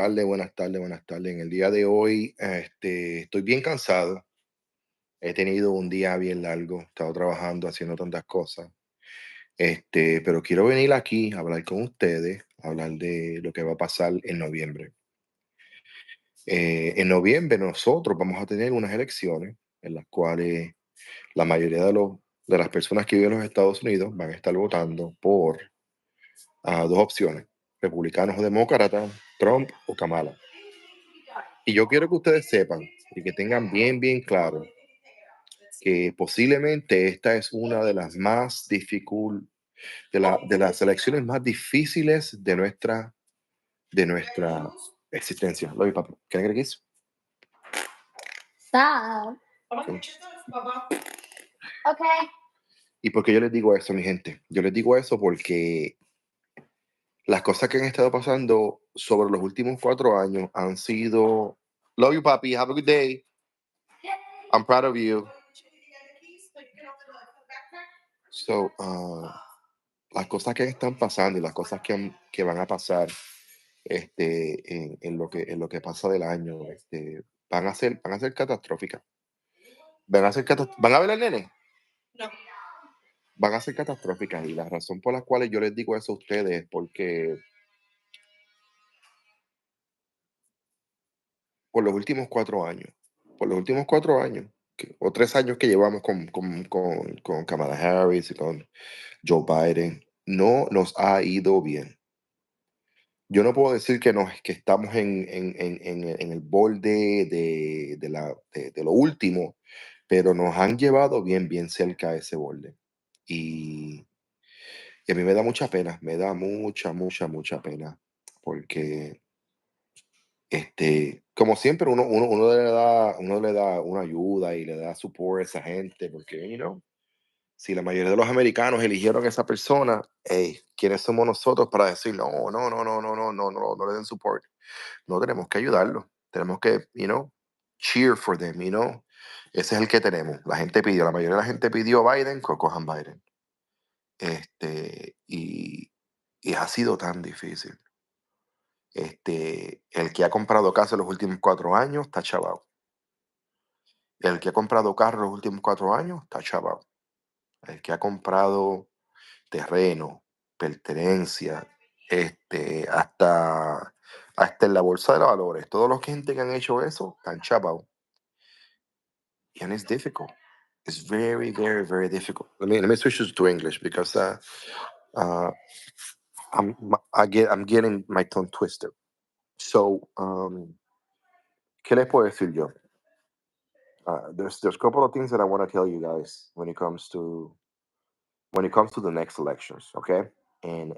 Buenas tardes, buenas tardes. En el día de hoy, estoy bien cansado. He tenido un día bien largo, he estado trabajando, haciendo tantas cosas. Pero quiero venir aquí a hablar con ustedes, a hablar de lo que va a pasar en noviembre. En noviembre nosotros vamos a tener unas elecciones en las cuales la mayoría de las personas que viven en los Estados Unidos van a estar votando por dos opciones, republicanos o demócratas, Trump o Kamala. Y yo quiero que ustedes sepan y que tengan bien claro que posiblemente esta es una de las más de las elecciones más difíciles de nuestra existencia. Love you, papi. Can I get a kiss? Stop. Okay. ¿Y por qué yo les digo eso, mi gente? Yo les digo eso porque las cosas que han estado pasando sobre los últimos 4 años han sido. Love you, papi. Have a good day. I'm proud of you. So, las cosas que están pasando y las cosas que van a pasar en lo que pasa del año, van a ser catastróficas. ¿Van a ver al nene? Van a ser catastróficas. Y la razón por la cual yo les digo eso a ustedes es porque por los últimos 4 años, o 3 años que llevamos con Kamala Harris y con Joe Biden, no nos ha ido bien. Yo no puedo decir que estamos en el borde de lo último, pero nos han llevado bien cerca a ese borde. Y, y a mí me da mucha pena, me da mucha pena, porque como siempre uno le da una ayuda y le da support a esa gente, porque, si la mayoría de los americanos eligieron a esa persona, hey, ¿quiénes somos nosotros para decir no le den support? No, tenemos que ayudarlo. Tenemos que, cheer for them, Ese es el que tenemos. La mayoría de la gente pidió a Biden, que cojan Biden. Y ha sido tan difícil. El que ha comprado casa en los últimos 4 años está chavado. El que ha comprado carro en los últimos 4 años está chavado. El que ha comprado terreno, pertenencia, hasta en la bolsa de valores. Todos los gente que han hecho eso están chapados. And it's difficult. It's very difficult. Let me switch this to English because uh, I'm getting my tongue twisted. So, ¿qué les puedo decir yo? There's a couple of things that I want to tell you guys when it comes to the next elections, okay? And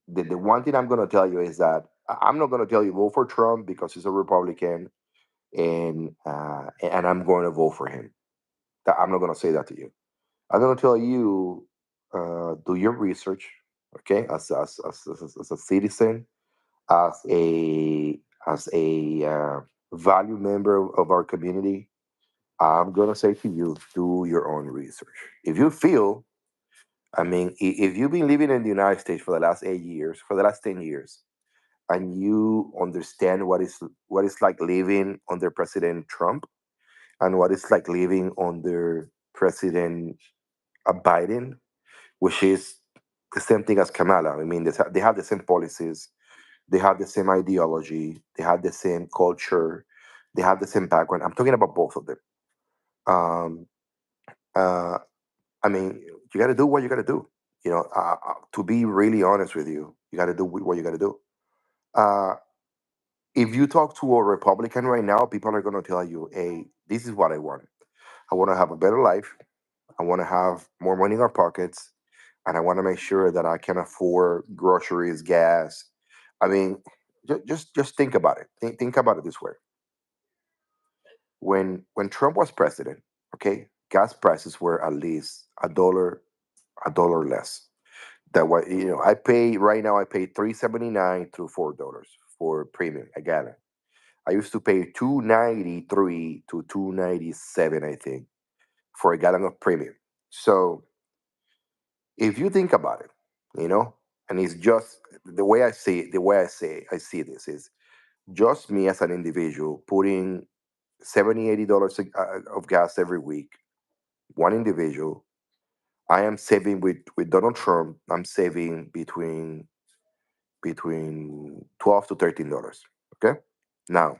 the one thing I'm going to tell you is that I'm not going to tell you vote for Trump because he's a Republican, and I'm going to vote for him. I'm not going to say that to you. I'm going to tell you, do your research, okay? As a citizen, as a value member of our community, I'm going to say to you, do your own research. If you feel, if you've been living in the United States for the last 8 years, for the last 10 years, and you understand what it's like living under President Trump and what it's like living under President Biden, which is the same thing as Kamala. They have the same policies, they have the same ideology, they have the same culture, they have the same background. I'm talking about both of them. Um, uh, you got to do what you got to do. To be really honest with you, you got to do what you got to do. Uh, if you talk to a Republican right now, people are going to tell you, "Hey, this is what I want. I want to have a better life. I want to have more money in our pockets, and I want to make sure that I can afford groceries, gas." I mean, just think about it. Think about it this way: when Trump was president, okay, gas prices were at least a dollar less. That what I pay right now. I pay $3.79 to $4 for premium a gallon. I used to pay $2.93 to $2.97, I think, for a gallon of premium. So if you think about it, and it's just the way I see this is Just me as an individual putting 70, $80 of gas every week, one individual, I am saving with Donald Trump, I'm saving between $12 to $13. Okay? Now,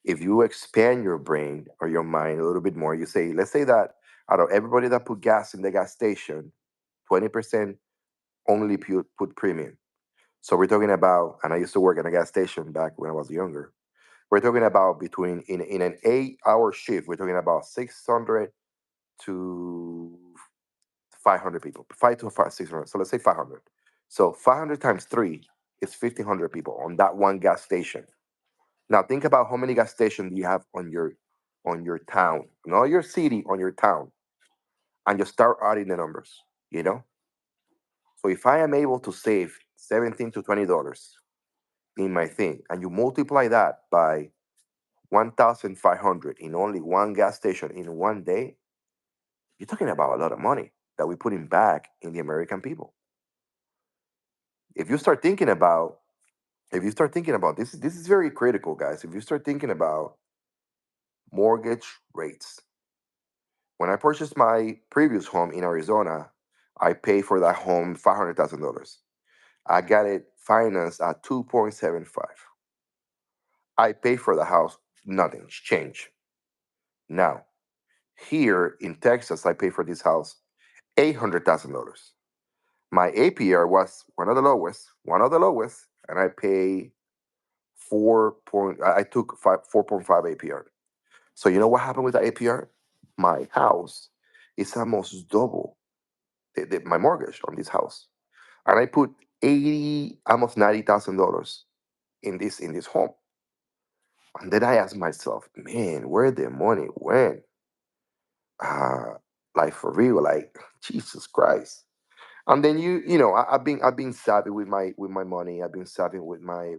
if you expand your brain or your mind a little bit more, you say, let's say that out of everybody that put gas in the gas station, 20% only put premium. So we're talking about, and I used to work at a gas station back when I was younger. We're talking about between in an 8 hour shift, we're talking about 600 to 500 people, 600. So let's say 500. So 500 times three is 1,500 people on that one gas station. Now think about how many gas stations you have on your town, not your city, on your town, and just start adding the numbers. You know. So if I am able to save $17 to $20 in my thing, and you multiply that by 1,500 in only one gas station in one day, you're talking about a lot of money that we're putting back in the American people. If you start thinking about, if you start thinking about this is very critical, guys. If you start thinking about mortgage rates, when I purchased my previous home in Arizona, I paid for that home $500,000. I got it financed at 2.75. I paid for the house, nothing change. Now, here in Texas, I paid for this house $800,000. My APR was one of the lowest, and I pay 4 point. I took 4.5 APR. So you know what happened with the APR? My house is almost double my mortgage on this house, and I put 80, almost $90,000 in this home. And then I asked myself, man, where the money went? Uh, like for real, like Jesus Christ. And then I've been savvy with my money. I've been savvy with my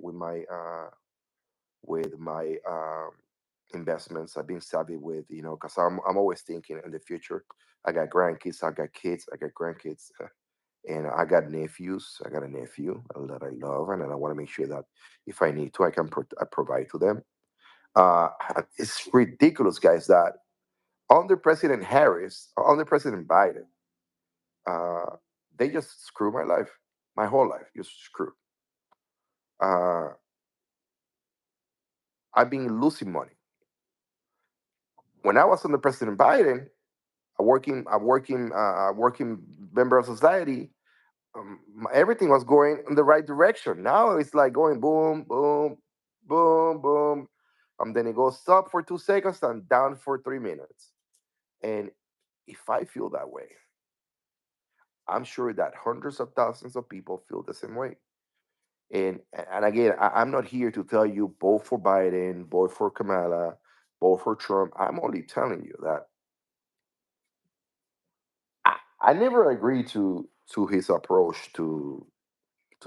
investments. I've been savvy with, because I'm always thinking in the future. I got grandkids, I got kids, I got grandkids, and I got nephews. I got a nephew that I love, and I want to make sure that if I need to, I can provide to them. Uh, it's ridiculous, guys, that under President Harris, under President Biden, uh, they just screw my life, my whole life, just screw. Uh, I've been losing money. When I was under President Biden, a working member of society, everything was going in the right direction. Now it's like going boom, boom, boom, boom. Then it goes up for 2 seconds and down for 3 minutes. And if I feel that way, I'm sure that hundreds of thousands of people feel the same way. And again, I'm not here to tell you vote for Biden, vote for Kamala, vote for Trump. I'm only telling you that I never agreed to his approach to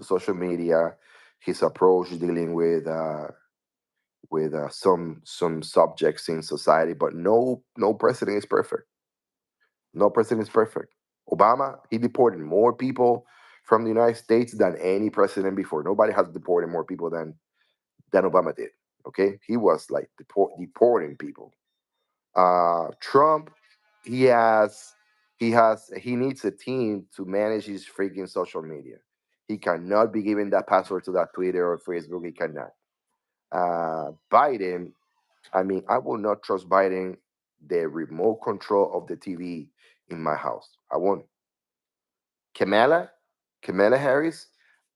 social media, his approach dealing with some subjects in society. But no president is perfect. No president is perfect. Obama, he deported more people from the United States than any president before. Nobody has deported more people than Obama did. Okay, he was like deporting people. Trump, he has he needs a team to manage his freaking social media. He cannot be giving that password to that Twitter or Facebook. He cannot. Biden, I mean, I will not trust Biden the remote control of the TV in my house. I won't. Kamala, Kamala Harris,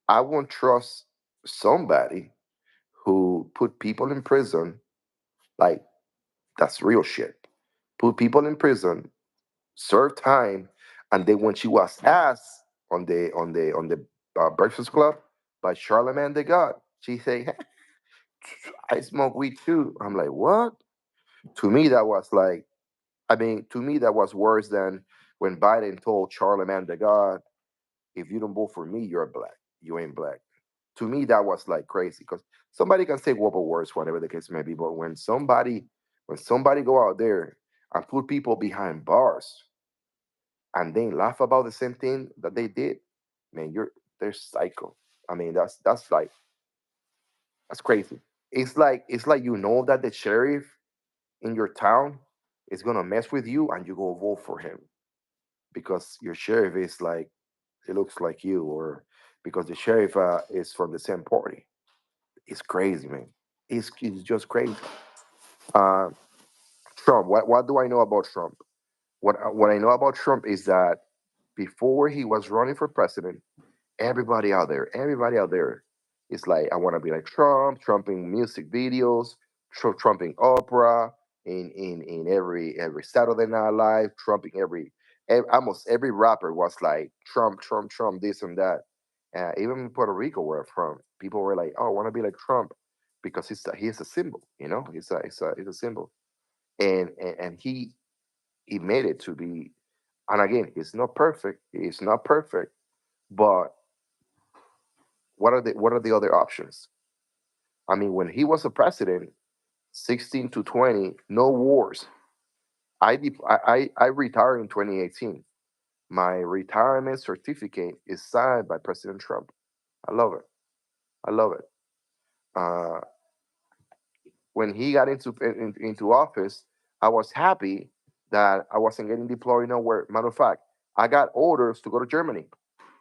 I won't trust somebody who put people in prison. Like, that's real shit. Put people in prison, serve time, and then when she was asked on the Breakfast Club by Charlemagne the God, she said, "Hey, I smoke weed too." I'm like, what? To me, that was like, I mean, to me, that was worse than when Biden told Charlemagne the God, "If you don't vote for me, you're black. You ain't black." To me, that was like crazy because somebody can say whoop words, whatever the case may be, but when somebody go out there and put people behind bars and then laugh about the same thing that they did, man, they're psycho. I mean, that's like that's crazy. it's like you know that the sheriff in your town is gonna mess with you, and you go vote for him because your sheriff is like it looks like you, or because the sheriff is from the same party. It's crazy, man. It's just crazy. Uh, Trump. What do I know about Trump? What I know about Trump is that before he was running for president, everybody out there is like, I want to be like Trump, Trumping music videos, Trumping opera, in every Saturday Night Live, Trumping almost every rapper was like Trump, Trump, Trump, this and that. Even in Puerto Rico, where I'm from, people were like, "Oh, I want to be like Trump," because he's a symbol, he's a symbol, and he made it to be. And again, he's not perfect. He's not perfect, but what are the other options? I mean, when he was a president, 16 to 20, no wars. I retired in 2018. My retirement certificate is signed by President Trump. I love it. I love it. Uh, when he got into office, I was happy that I wasn't getting deployed nowhere. Matter of fact, I got orders to go to Germany.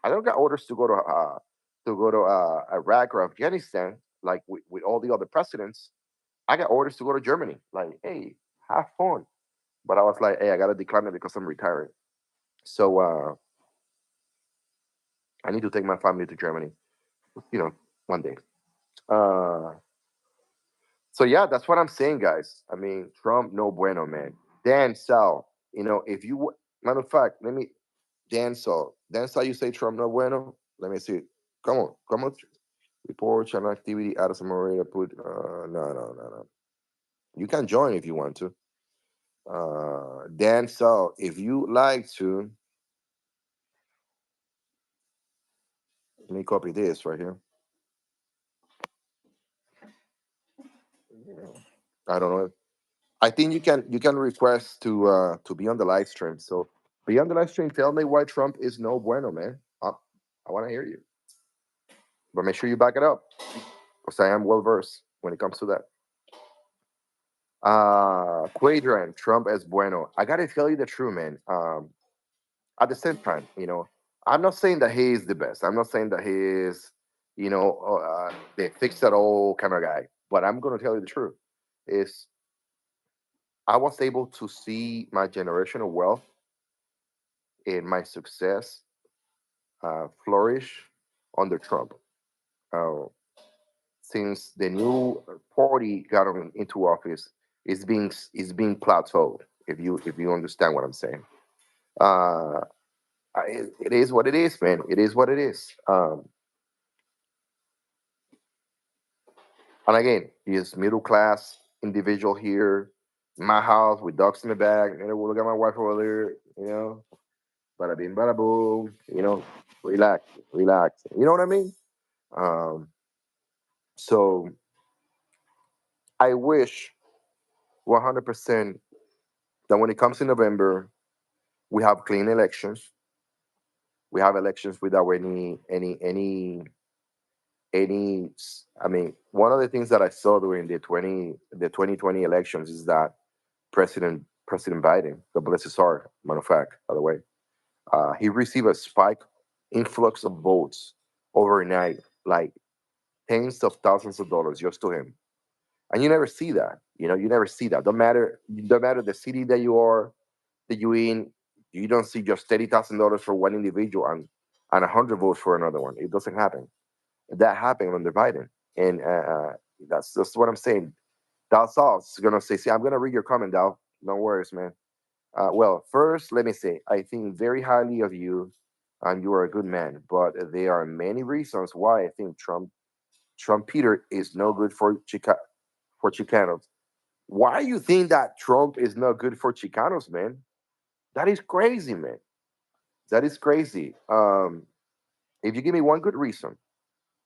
I don't got orders to go to Iraq or Afghanistan like with all the other presidents. I got orders to go to Germany. Like, hey, have fun. But I was like, hey, I gotta decline it because I'm retiring. So I need to take my family to Germany. One day. Uh, so yeah, that's what I'm saying, guys. I mean, Trump, no bueno, man. Dan Sal, if matter of fact, Dan Sal, you say Trump, no bueno. Let me see. Come on. Report channel activity. Addison Morita put. No, no, no, no. You can join if you want to. Dan Sal, if you like to, let me copy this right here. I don't know. I think you can request to be on the live stream. So be on the live stream. Tell me why Trump is no bueno, man. I want to hear you, but make sure you back it up because I am well versed when it comes to that. Quadrant, Trump es bueno. I gotta tell you the truth, man. At the same time, I'm not saying that he is the best. I'm not saying that he is, the fix it all kind of guy. But I'm gonna tell you the truth. Is I was able to see my generational wealth and my success flourish under Trump. Uh, since the new party got into office, it's being plateaued. If you understand what I'm saying, uh, it is what it is, man. It is what it is. And again, he is middle class individual here, my house with ducks in the bag. Look at my wife over there. Bada bing, bada boom. Relax, relax. You know what I mean? Um, so I wish 100% that when it comes to November, we have clean elections. We have elections without I mean, one of the things that I saw during the 2020 elections is that President Biden, God bless his heart, matter of fact, by the way, he received a spike influx of votes overnight, like tens of thousands of dollars just to him. And you never see that. You never see that. Don't matter the city that you in, you don't see just $30,000 for one individual and 100 votes for another one. It doesn't happen. That happened under Biden, and that's what I'm saying. That's all. It's gonna say. See, I'm gonna read your comment, Dal. No worries, man. Well, first, let me say, I think very highly of you, and you are a good man. But there are many reasons why I think Trump Peter is no good for Chicanos. Why you think that Trump is not good for Chicanos, man? That is crazy, man. That is crazy. If you give me one good reason,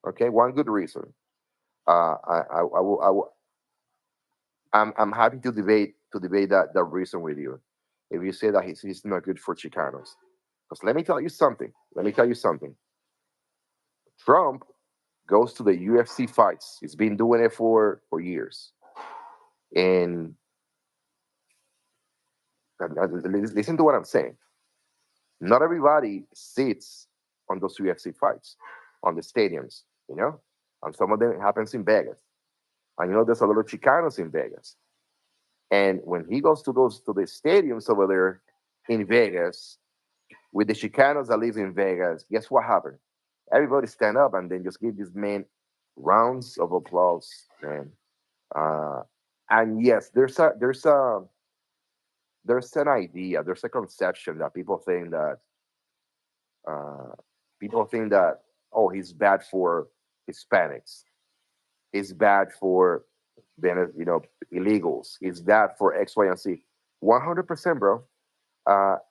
okay, one good reason, I'm happy to debate that reason with you. If you say that he's not good for Chicanos, because let me tell you something. Let me tell you something. Trump goes to the UFC fights. He's been doing it for years. And listen to what I'm saying. Not everybody sits on those UFC fights, on the stadiums, you know? And some of them happens in Vegas. And there's a lot of Chicanos in Vegas. And when he goes to the stadiums over there in Vegas with the Chicanos that live in Vegas, guess what happened? Everybody stand up and then just give this man rounds of applause, man. Uh, and yes, there's an idea, there's a conception that uh, people think that, oh, he's bad for Hispanics, he's bad for illegals, he's bad for X, Y, and Z. 100%, bro.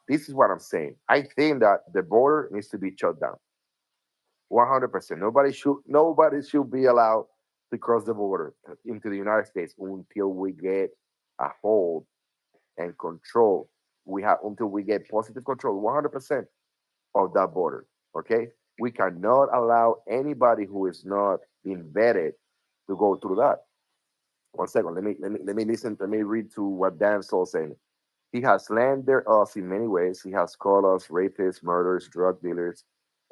This is what I'm saying. I think that the border needs to be shut down. 100%. Nobody should be allowed to cross the border into the United States until we get a hold and control. We have until we get positive control. 100% of that border. Okay, we cannot allow anybody who is not being vetted to go through that. One second. Let me listen. Let me read to what Dan Sol saying. He has slandered us in many ways. He has called us rapists, murderers, drug dealers,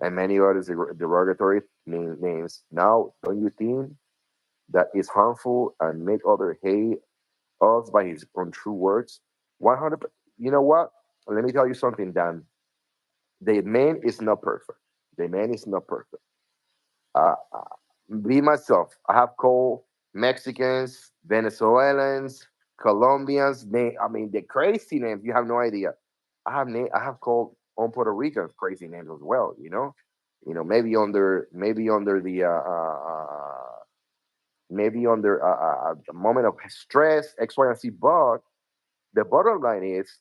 and many others derogatory names. Now, don't you think that is harmful and make others hate us by his untrue words? 100. You know what? Let me tell you something, Dan. The man is not perfect. The man is not perfect. Uh, be myself. I have called Mexicans, Venezuelans, Colombians. I mean, the crazy names. You have no idea. I have called on Puerto Ricans crazy names as well. Maybe under a moment of stress, X, Y, and Z. But the bottom line is,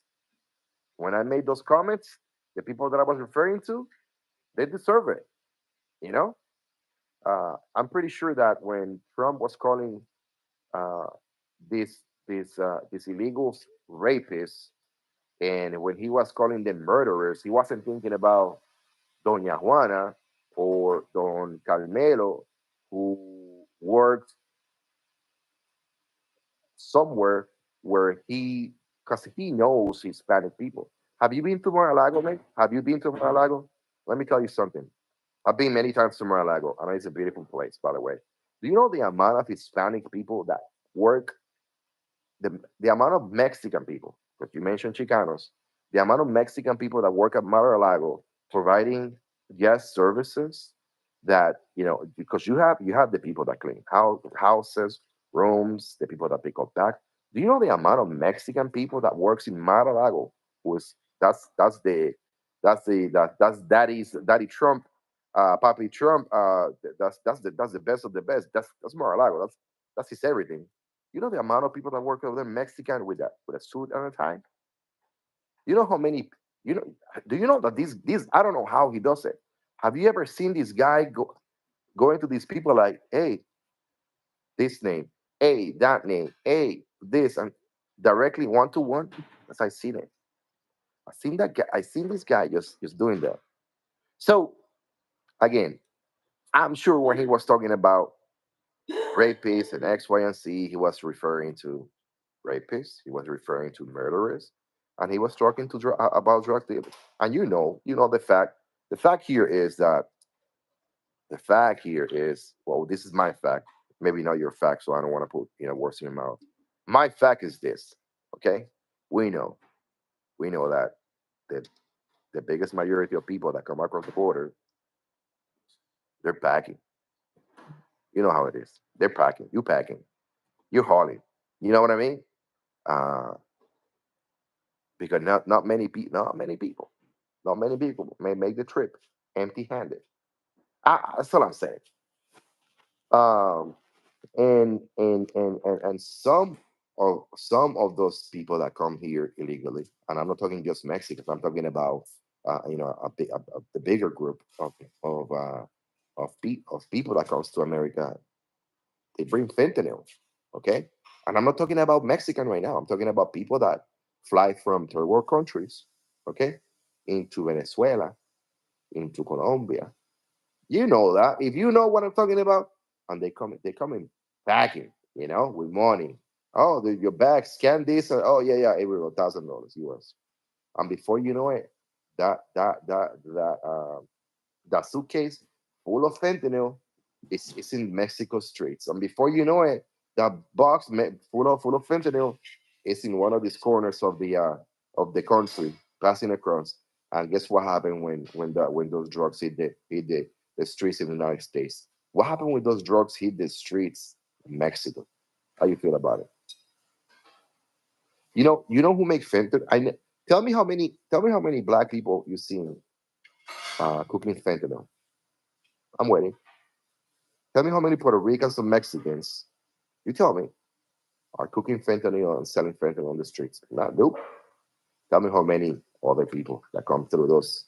when I made those comments, the people that I was referring to, they deserve it. You know, I'm pretty sure that when Trump was calling uh, these illegals rapists, and when he was calling them murderers, he wasn't thinking about Doña Juana or Don Carmelo, who worked somewhere where because he knows Hispanic people. Have you been to Mar-a-Lago, mate? Have you been to Mar-a-Lago? Let me tell you something. I've been many times to Mar-a-Lago, and it's a beautiful place, by the way. Do you know the amount of Hispanic people that work, the amount of Mexican people, because you mentioned Chicanos, the amount of Mexican people that work at Mar-a-Lago providing guest services, that because you have the people that clean houses, rooms, the people that pick up back. Do you know the amount of Mexican people that works in Mar-a-Lago? Who is that's Daddy Trump, Papi Trump. That's the best of the best. That's Mar-a-Lago. That's his everything. You know the amount of people that work over there, Mexican with a suit and a tie. You know how many? You know? Do you know that this? I don't know how he does it. Have you ever seen this guy going to these people like, hey, this name, hey, that name, hey, this, and directly one to one? As I seen it, I seen that guy. I seen this guy just doing that. So again, I'm sure when he was talking about rapists and X, Y, and Z, he was referring to rapists, he was referring to murderers, and he was talking about drug dealers. And the fact here is that well, this is my fact, maybe not your fact, so I don't want to put words in your mouth. My fact is this, okay? We know, we know that the the biggest majority of people that come across the border, they're packing. You know how it is. They're packing. You packing. You're hauling. You know what I mean? Uh, because not many people may make the trip empty-handed. That's all I'm saying. Um, and some of those people that come here illegally, and I'm not talking just Mexicans. I'm talking about the bigger group of uh, of people that comes to America. They bring fentanyl, okay? And I'm not talking about Mexican right now. I'm talking about people that fly from third world countries, okay, into Venezuela, into Colombia, You know that. If you know what I'm talking about, and they come in packing, with money. Oh, your bag, scan this. Oh yeah, yeah, it will $1,000 US. And before you know it, that suitcase full of fentanyl is in Mexico streets. And before you know it, that box full of fentanyl is in one of these corners of the country, passing across. And guess what happened when those drugs hit the streets in the United States? What happened when those drugs hit the streets in Mexico? How you feel about it? You know who makes fentanyl? Tell me how many black people you seen cooking fentanyl. I'm waiting. Tell me how many Puerto Ricans or Mexicans, you tell me, are cooking fentanyl and selling fentanyl on the streets. Not, nope. Tell me how many other people that come through those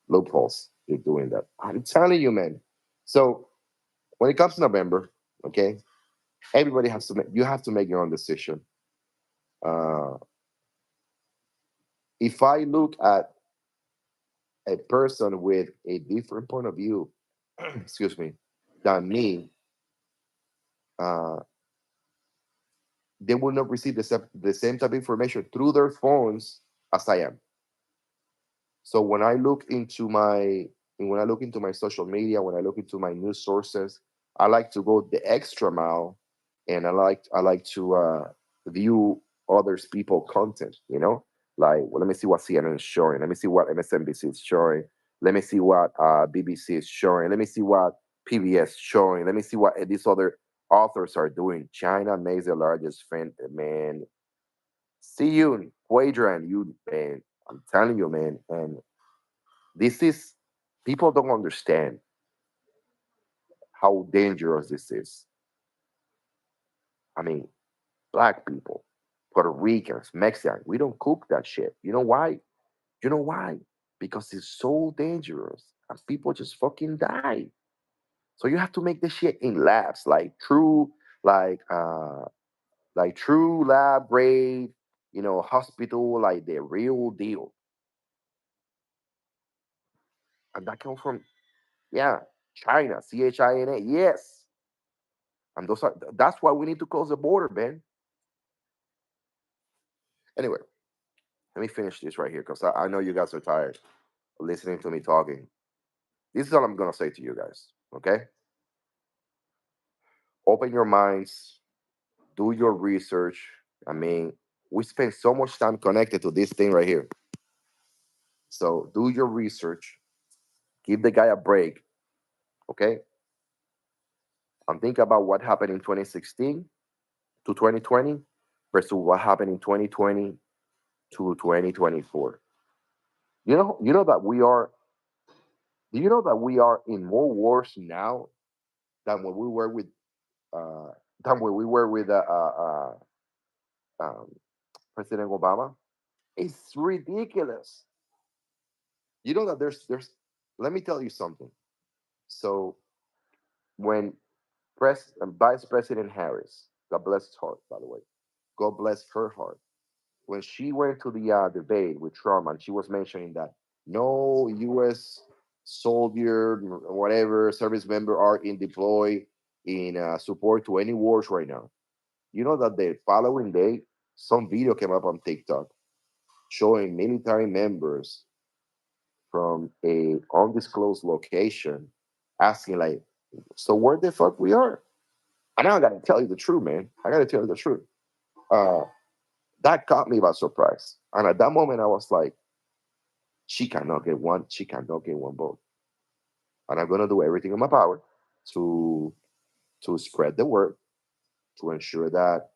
loopholes are doing that. I'm telling you, man. So when it comes to November, okay, everybody has to make, you have to make your own decision. Uh, if I look at a person with a different point of view, excuse me, than me, uh, they will not receive the same type of information through their phones as I am. So when I look into my social media, when I look into my news sources, I like to go the extra mile, and I like to view others people content. Like, well, let me see what CNN is showing. Let me see what MSNBC is showing. Let me see what BBC is showing. Let me see what PBS is showing. Let me see what these other authors are doing. China makes the largest fan, man. See you, Quadrant. You, man. I'm telling you, man. And this is, people don't understand how dangerous this is. I mean, black people, Puerto Ricans, Mexicans, we don't cook that shit. You know why? You know why? Because it's so dangerous and people just fucking die. So you have to make this shit in labs, like like true lab grade, hospital, like the real deal. And that comes from, yeah, China, China. Yes. And that's why we need to close the border, man. Anyway, let me finish this right here because I know you guys are tired of listening to me talking. This is all I'm gonna say to you guys. Okay, open your minds, do your research. I mean, we spend so much time connected to this thing right here. So do your research. Give the guy a break. Okay, and think about what happened in 2016 to 2020 versus what happened in 2020 to 2024. You know that we are. Do you know that we are in more wars now than when we were with uh, than when we were with um, President Obama? It's ridiculous. You know that there's. Let me tell you something. So when Vice President Harris, God bless his heart, by the way, God bless her heart, when she went to the debate with Trump and she was mentioning that no U.S. soldier, whatever service member are in deploy in support to any wars right now. You know that the following day, some video came up on TikTok showing military members from a undisclosed location asking like, "So where the fuck we are?" And I gotta tell you the truth, man. I gotta tell you the truth. Uh, that caught me by surprise. And at that moment, I was like, she cannot get one. She cannot get one vote. And I'm gonna do everything in my power to spread the word to ensure that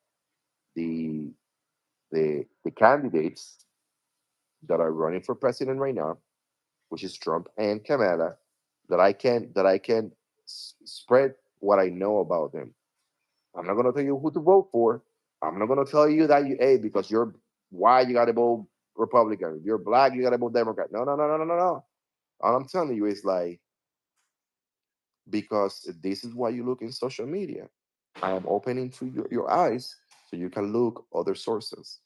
the the candidates that are running for president right now, which is Trump and Kamala, that I can spread what I know about them. I'm not gonna tell you who to vote for. I'm not gonna tell you that because you're white you gotta vote Republican. If you're black you gotta vote Democrat. No, no, no, no, no, no, no. All I'm telling you is like, because this is why you look in social media. I am opening to your eyes so you can look other sources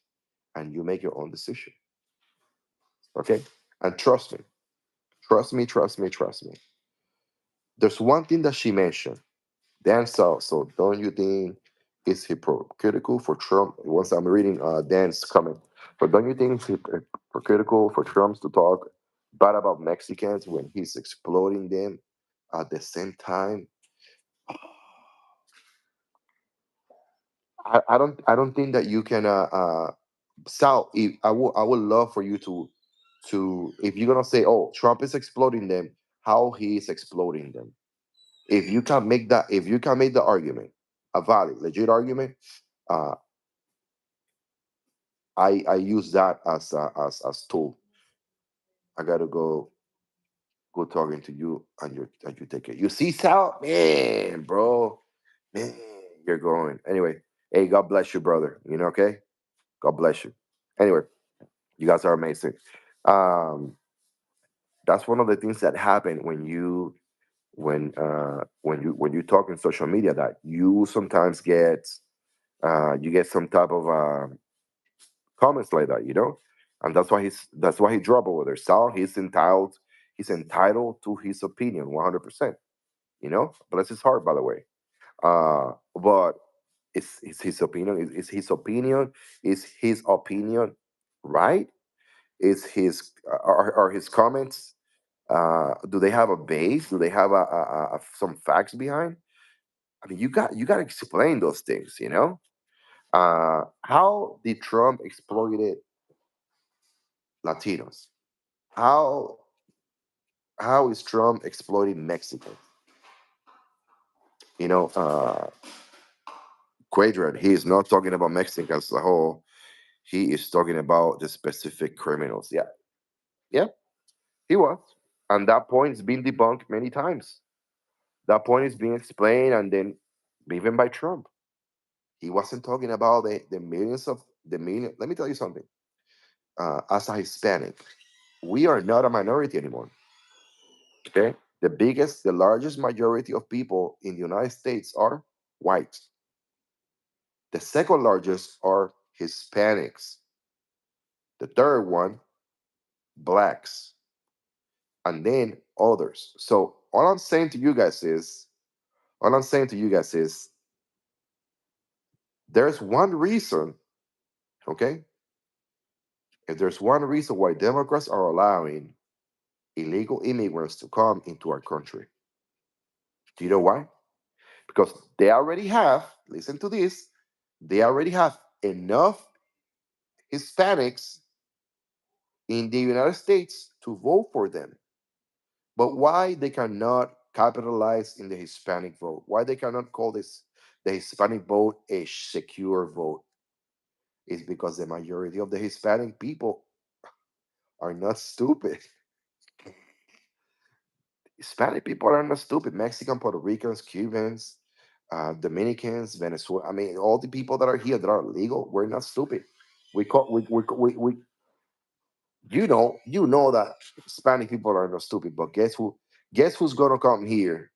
and you make your own decision. Okay? And trust me, trust me, trust me, trust me. There's one thing that she mentioned. Dan saw. So don't you think it's hypocritical for Trump? Once I'm reading Dan's comment, but don't you think it's hypocritical for Trump to talk bad about Mexicans when he's exploiting them at the same time? I don't think that you can Sal, if, I would love for you to if you're gonna say, oh, Trump is exploding them, how he is exploding them. If you can make the argument, a valid, legit argument, uh, I use that as tool. I gotta go talking to you and you take it. You see, Sal, man, bro, man, you're going anyway. Hey, God bless you, brother. You know, okay? God bless you. Anyway, you guys are amazing. Um, that's one of the things that happen when you talk in social media, that you sometimes get you get some type of comments like that, and that's why he dropped over there. Sal, he's entitled to his opinion 100%. Bless his heart, by the way. But it's his opinion. Is his opinion? Is his opinion right? Is his are his comments? Do they have a base? Do they have some facts behind? I mean, you got to explain those things. How did Trump exploited Latinos? How how is Trump exploiting Mexico? You know, Quadrat, he is not talking about Mexicans as a whole. He is talking about the specific criminals. Yeah, yeah, he was, and that point is being debunked many times. That point is being explained, and then even by Trump. He wasn't talking about the millions of the million. Let me tell you something. As a Hispanic, we are not a minority anymore. Okay, the largest majority of people in the United States are white. The second largest are Hispanics. The third one, blacks, and then others. So all I'm saying to you guys is, there's one reason. Okay, if there's one reason why Democrats are allowing illegal immigrants to come into our country, do you know why? Because they already have. Listen to this. They already have enough Hispanics in the United States to vote for them. But why they cannot capitalize in the Hispanic vote? Why they cannot call this the Hispanic vote a secure vote? Is because the majority of the Hispanic people are not stupid. Hispanic people are not stupid. Mexican, Puerto Ricans, Cubans, Dominicans, Venezuela. I mean, all the people that are here that are legal, we're not stupid. We call we you know that Hispanic people are not stupid. But guess who's gonna come here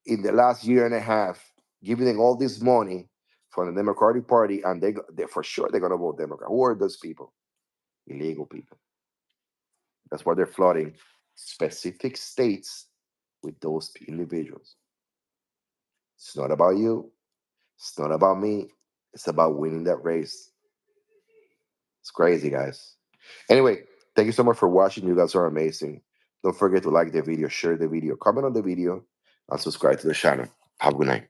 in the last year and a half, giving them all this money from the Democratic Party, and they for sure they're gonna vote Democrat. Who are those people? Illegal people. That's why they're flooding specific states with those individuals. It's not about you. It's not about me. It's about winning that race. It's crazy, guys. Anyway, thank you so much for watching. You guys are amazing. Don't forget to like the video, share the video, comment on the video, and subscribe to the channel. Have a good night.